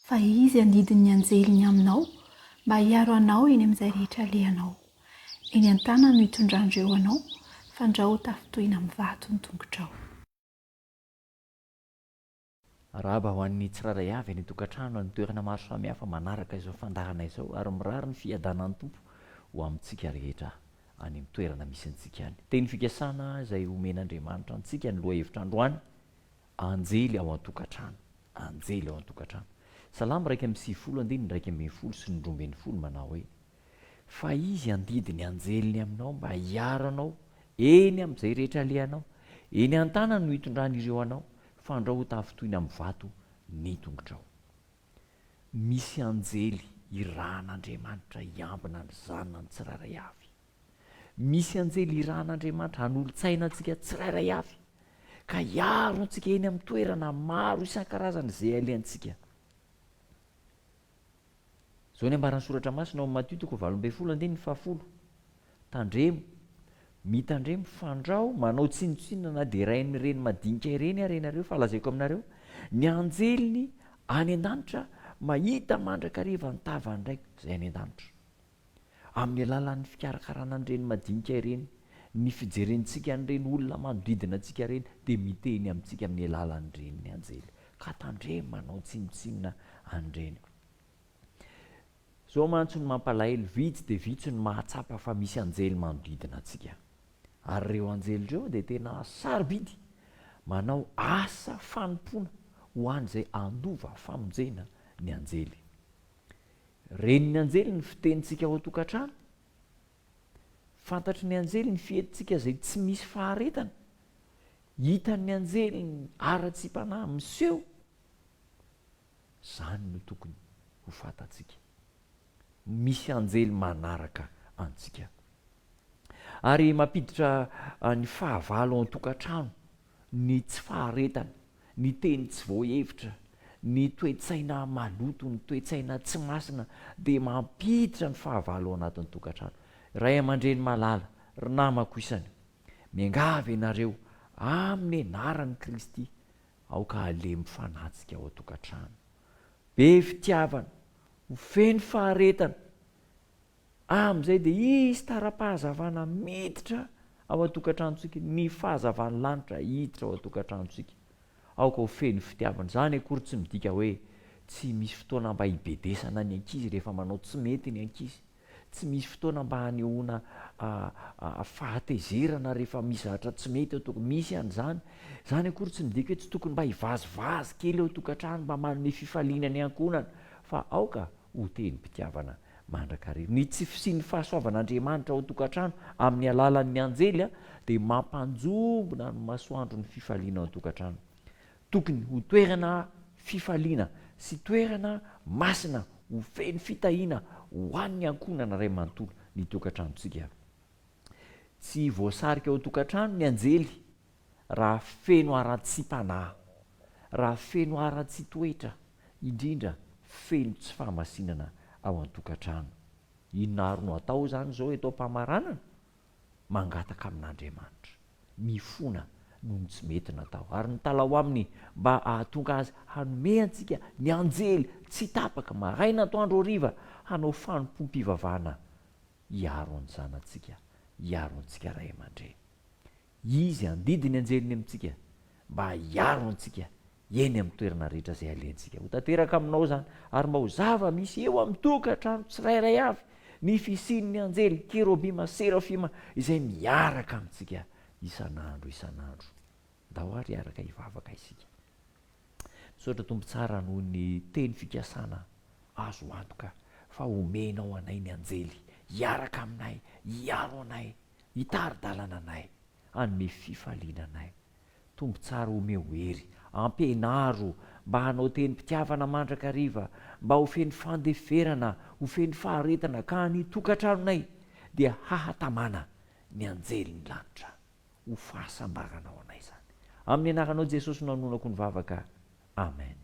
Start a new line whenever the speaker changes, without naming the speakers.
fa izy andidin'ny anjeliny aminao mba hiaro anao eny amin'izay rehetra alehanao. Eny an-tanany no hitondrandreo anao, fandrao tafitohina amin'ny vato ny tongotrao.
Rahaba ho an'ny tsiraray avy ny tokantrano ny toerana maro samihafa manaraka izao fandarana izao ary mirary ny fiadanan'ny tompo ho amintsika rehetra any amin'ny toerana misy antsika any. Teny fikasana izay omen'Andriamanitra antsika ny loha hevitra androany, anjely ao an-tokantrano, anjely ao an-tokantrano. Salamo 1:10 sy ny 12 manao hoe fa izy andidiny anjeliny aminao mba hiaro anao eny amin'izay rehetra alehanao, eny an-tanany no hitondran'ireo anao, fandrao tafitohina amin'ny vato ny tongotrao. Misy anjely irahan'Andriamanitra hiambina ny zanona ny tsiraray avy. Misy anjely irahan'Andriamanitra hanolo-tsaina antsika tsiraray avy ka hiaro antsika eny amin'ny toerana maro isan-karazany izay alehantsika. Zao ny ambaran'ny soratra masina ao amin'ny Matio 20:10 tandremo, mitandremo, fandrao, manao tsinotsinona na dia iray madinika ireny ary ianareo fa lazaiko aminareo ny anjeliny any an-danitra mahita mandrakariva ny tavany ndraiky izay any an-danitra. Amin'ny alalan'ny fikarakarana an'ireny madinika ireny, ny fijerentsika an'ireny olona manodidina antsika ireny dia miteny amintsika amin'ny alalan'ireny ny anjely ka tandremo manao tsinotsinona an'ireny. Zao mantsy no mampalahelo, vitsy dia vitsy no mahatsapa fa misy anjely manodidina antsika. Ary ireo anjely ireo dia tena sarobidy manao asa fanompoana ho an'izay andova famonjena ny anjely. Reny ny anjely ny fitenitsika ao an-tokantrano, fantatry ny anjely ny fihetintsika izay tsy misy faharetana, hitan'ny anjely ny ara-tsi-panahy miseho, zany no tokony ho fantatsika. Misy anjely manaraka antsika. Ary mampiditra ny fahavalo ao an-tokantrano, ny tsy faharetana, ny teny tsy voahevitra, ny toe-tsaina maloto, ny toe-tsaina tsy masina dia mampiditra ny fahavalo ao anatin'ny tokantrano. Ray aman-dreny malala, ry namako isany, miangavy ianareo amin'ny anaran'i Kristy aoka alemy fanatsika ao an-tokantrano. Be fitiavana, ho feno faharetana, amin'izay dia isy tara-pahazavana miditra ao an-tokantranontsika, ny fahazavany lanitra hiditra ao an-tokantranontsika. Aoka ho feno fitiavana. Zany akory tsy midika hoe tsy misy fotoana mba hibedesana ny ankizy rehefa manao tsy mety ny ankizy, tsy misy fotoana mba hanehoana fahatezerana rehefa misy zavatra tsy mety ao tokony, misy an'izany. Zany akory tsy midika hoe tsy tokony mba hivazivazy kely ao an-tokantrano mba manome fifaliana ny ankonana, fa aoka ho tenim-pitiavana mandrakariva. Ny tsy sy ny fahasoavan'Andriamanitra ao an-tokantrano amin'ny alalan'ny anjely dia mampanjombona ny masoandro ny fifaliana ao an-tokantrano. Tokony ho toerana fifaliana sy toerana masina, ho feno fitahiana ho an'ny ankonana ray manontolo ny tokantranontsika. Tsy voasarika ao an-tokantrano ny anjely raha feno ara-tsi-panahy, raha feno ara-tsi-toetra, indrindra feno tsy fahamasinana ao an-tokantrano. Inona ary no atao zany zao eto am-pamaranana? Mangataka amin'Andriamanitra, mifona noho ny tsy mety natao, ary ny talao aminy mba ahatonga azy hanome antsika ny anjely tsy tapaka maraina atoandro hariva hanao fanompoam-pivavahana hiaro any zanantsika, hiaro antsika ray aman-dreny. Izy andidiny anjeliny amintsika mba hiaro antsika eny amin'ny toerana rehetra izay alehantsika. Ho tanteraka aminao zany, ary mba ho zava misy eo amin'ny tokantrano tsirairay avy ny fisian'ny anjely kerobima, serafima izay miaraka amintsika isan'andro isan'andro. Ndao ary hiaraka hivavaka isika. Misaotra tompo tsara noho ny teny fikasana azo antoka fa omenao anay ny anjely, hiaraka aminay, hiaro anay, hitari-dalana anay, hanome fifaliana anay. Tompo tsara omeo hery, ampianaro mba hanao tenim-pitiavana mandrakariva, mba ho feno fandeferana, ho feno faharetana ka ny tokantranonay dia hahatamana ny anjely ny lanitra. Ho fahasambarana ao anay zany. Amin'ny anaranao Jesosy no anonako ny vavaka. Amen.